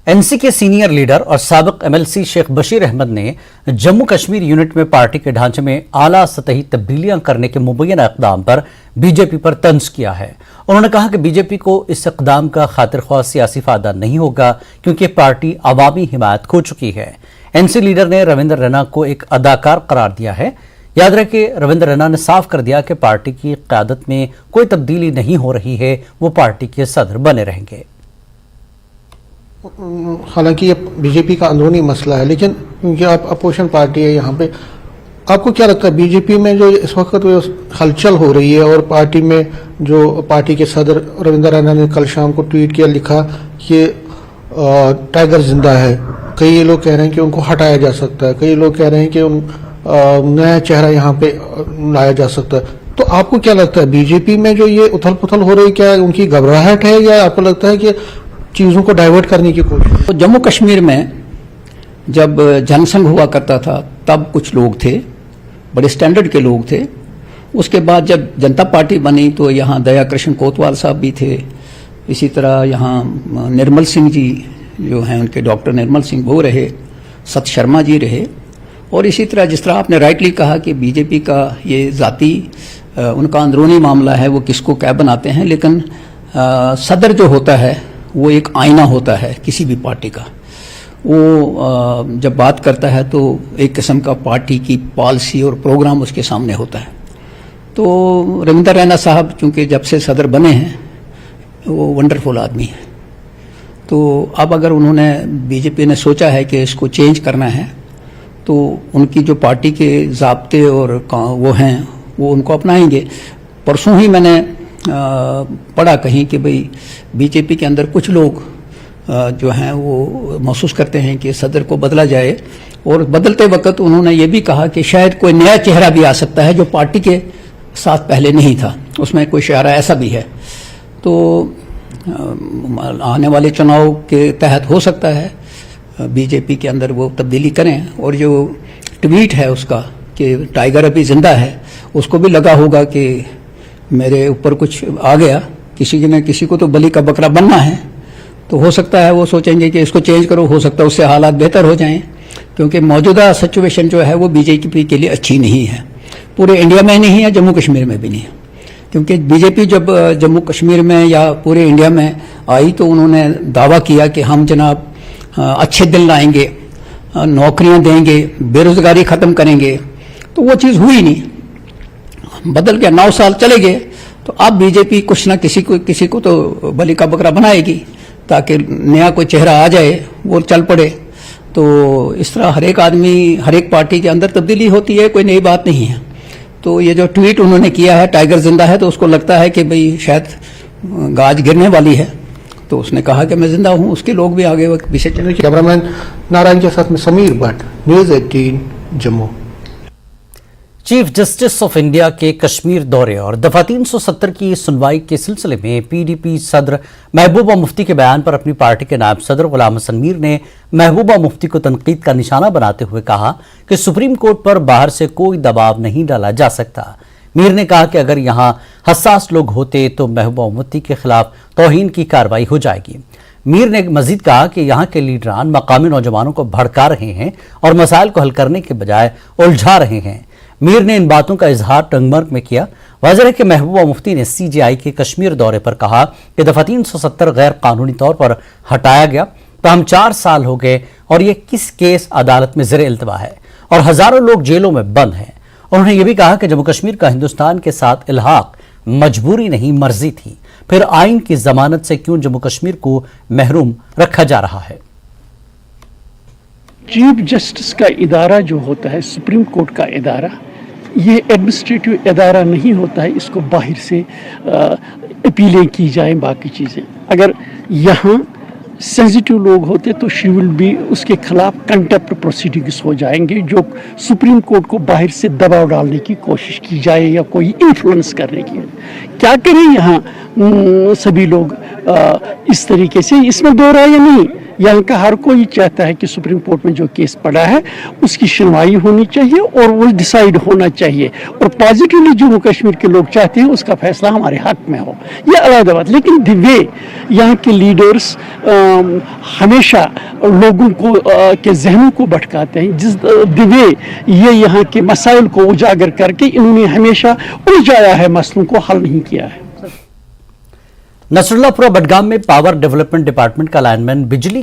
NC के senior leader और साबिक एमएलसी शेख बशीर अहमद ने जम्मू कश्मीर यूनिट में पार्टी के ढांचे में आला सतही तब्दीलियां करने के मुबैना इक़दाम पर बीजेपी पर तंज किया है। उन्होंने कहा कि बीजेपी को इस इक़दाम का खातिरख्वाह सियासी फायदा नहीं होगा क्योंकि पार्टी अवामी हिमायत खो चुकी है। एनसी लीडर ने रविंद्र रैना को एक अदाकार करार दिया है। याद रहे रविंद्र रैना ने साफ कर दिया कि पार्टी की क़यादत में कोई तब्दीली नहीं हो रही है, वो पार्टी के सदर बने रहेंगे। हालांकि ये बीजेपी का अंदरूनी मसला है, लेकिन क्योंकि आप अपोजिशन पार्टी है यहाँ पे, आपको क्या लगता है बीजेपी में जो इस वक्त हलचल हो रही है और पार्टी में जो पार्टी के सदर रविंद्र रैना ने कल शाम को ट्वीट किया, लिखा कि टाइगर जिंदा है। कई लोग कह रहे हैं कि उनको हटाया जा सकता है, कई लोग कह रहे हैं कि नया चेहरा यहाँ पे लाया जा सकता है। तो आपको क्या लगता है बीजेपी में जो ये उथल पुथल हो रही है, क्या उनकी घबराहट है या आपको लगता है कि चीज़ों को डाइवर्ट करने की कोशिश? तो जम्मू कश्मीर में जब जनसंघ हुआ करता था तब कुछ लोग थे, बड़े स्टैंडर्ड के लोग थे। उसके बाद जब जनता पार्टी बनी तो यहाँ दया कृष्ण कोतवाल साहब भी थे, इसी तरह यहाँ निर्मल सिंह जी जो हैं उनके डॉक्टर निर्मल सिंह वो रहे, सत शर्मा जी रहे, और इसी तरह जिस तरह आपने राइटली कहा कि बीजेपी का ये ज़ाती उनका अंदरूनी मामला है, वो किसको क्या बनाते हैं, लेकिन सदर जो होता है वो एक आईना होता है किसी भी पार्टी का। वो जब बात करता है तो एक किस्म का पार्टी की पॉलिसी और प्रोग्राम उसके सामने होता है। तो रविंद्र रैना साहब चूंकि जब से सदर बने हैं वो वंडरफुल आदमी है, तो अब अगर उन्होंने बीजेपी ने सोचा है कि इसको चेंज करना है तो उनकी जो पार्टी के ज़ाब्ते और वो हैं वो उनको अपनाएंगे। परसों ही मैंने पढ़ा कहीं कि भाई बीजेपी के अंदर कुछ लोग जो हैं वो महसूस करते हैं कि सदर को बदला जाए, और बदलते वक्त उन्होंने ये भी कहा कि शायद कोई नया चेहरा भी आ सकता है जो पार्टी के साथ पहले नहीं था। उसमें कोई इशारा ऐसा भी है। तो आने वाले चुनाव के तहत हो सकता है बीजेपी के अंदर वो तब्दीली करें। और जो ट्वीट है उसका कि टाइगर अभी जिंदा है, उसको भी लगा होगा कि मेरे ऊपर कुछ आ गया, किसी ने किसी को तो बलि का बकरा बनना है, तो हो सकता है वो सोचेंगे कि इसको चेंज करो, हो सकता है उससे हालात बेहतर हो जाएं, क्योंकि मौजूदा सिचुएशन जो है वो बीजेपी के लिए अच्छी नहीं है। पूरे इंडिया में नहीं है, जम्मू कश्मीर में भी नहीं है, क्योंकि बीजेपी जब जम्मू कश्मीर में या पूरे इंडिया में आई तो उन्होंने दावा किया कि हम जनाब अच्छे दिन लाएंगे, नौकरियां देंगे, बेरोजगारी खत्म करेंगे, तो वो चीज़ हुई नहीं। बदल गया, 9 साल चले गए, तो अब बीजेपी कुछ ना किसी को तो बलि का बकरा बनाएगी ताकि नया कोई चेहरा आ जाए, वो चल पड़े। तो इस तरह हर एक आदमी, हर एक पार्टी के अंदर तब्दीली होती है, कोई नई बात नहीं है। तो ये जो ट्वीट उन्होंने किया है टाइगर जिंदा है, तो उसको लगता है कि भाई शायद गाज गिरने वाली है, तो उसने कहा कि मैं जिंदा हूं, उसके लोग भी आगे पीछे चले। कैमरामैन नारायण के साथ में Sameer Bhatt, news 18 Jammu. Chief justice of India के कश्मीर दौरे और दफा 370 की सुनवाई के सिलसिले में पीडीपी सदर महबूबा मुफ्ती के बयान पर अपनी पार्टी के नायब सदर गुलाम हसन मीर ने महबूबा मुफ्ती को तनकीद का निशाना बनाते हुए कहा कि सुप्रीम कोर्ट पर बाहर से कोई दबाव नहीं डाला जा सकता। मीर ने कहा कि अगर यहां हसास लोग होते तो महबूबा मुफ्ती के खिलाफ तौहीन की कार्रवाई हो जाएगी। मीर ने मजीद कहा कि यहाँ के लीडरान मकामी नौजवानों को भड़का रहे हैं और मसाइल को हल करने के बजाय उलझा रहे हैं। मीर ने इन बातों का इजहार टंगमर्ग में किया। वाज़ेह है कि महबूबा मुफ्ती ने सीजेआई के कश्मीर दौरे पर कहा कि दफा 370 गैर कानूनी तौर पर हटाया गया, तो हम 4 साल हो गए और ये किस केस अदालत में ज़ेरे इल्तवा है और हजारों लोग जेलों में बंद हैं। उन्होंने ये भी कहा कि जम्मू कश्मीर का हिंदुस्तान के साथ इल्हाक मजबूरी नहीं मर्जी थी, फिर आइन की जमानत से क्यों जम्मू कश्मीर को महरूम रखा जा रहा है। चीफ जस्टिस का इदारा जो होता है, सुप्रीम कोर्ट का इदारा, ये एडमिनिस्ट्रेटिव इदारा नहीं होता है। इसको बाहर से अपीलें की जाएं, बाकी चीज़ें। अगर यहाँ सेंसिटिव लोग होते तो शी विल बी, उसके खिलाफ कंटेम्प्ट प्रोसीडिंग्स हो जाएंगे, जो सुप्रीम कोर्ट को बाहर से दबाव डालने की कोशिश की जाए या कोई इन्फ्लुएंस करने की। क्या करें यहाँ सभी लोग इस तरीके से, इसमें दो राय नहीं। यहाँ का हर कोई चाहता है कि सुप्रीम कोर्ट में जो केस पड़ा है उसकी सुनवाई होनी चाहिए और वो डिसाइड होना चाहिए, और पॉजिटिवली जम्मू कश्मीर के लोग चाहते हैं उसका फैसला हमारे हक में हो, ये अलग बात। लेकिन द वे यहाँ के लीडर्स हमेशा लोगों को के जहनों को भटकाते हैं, जिस द वे ये यहाँ के मसाइल को उजागर करके इन्होंने हमेशा उलझाया है, मसलों को हल नहीं किया है। नसरुल्लापुरा बडगाम में पावर डेवलपमेंट डिपार्टमेंट का लाइनमैन बिजली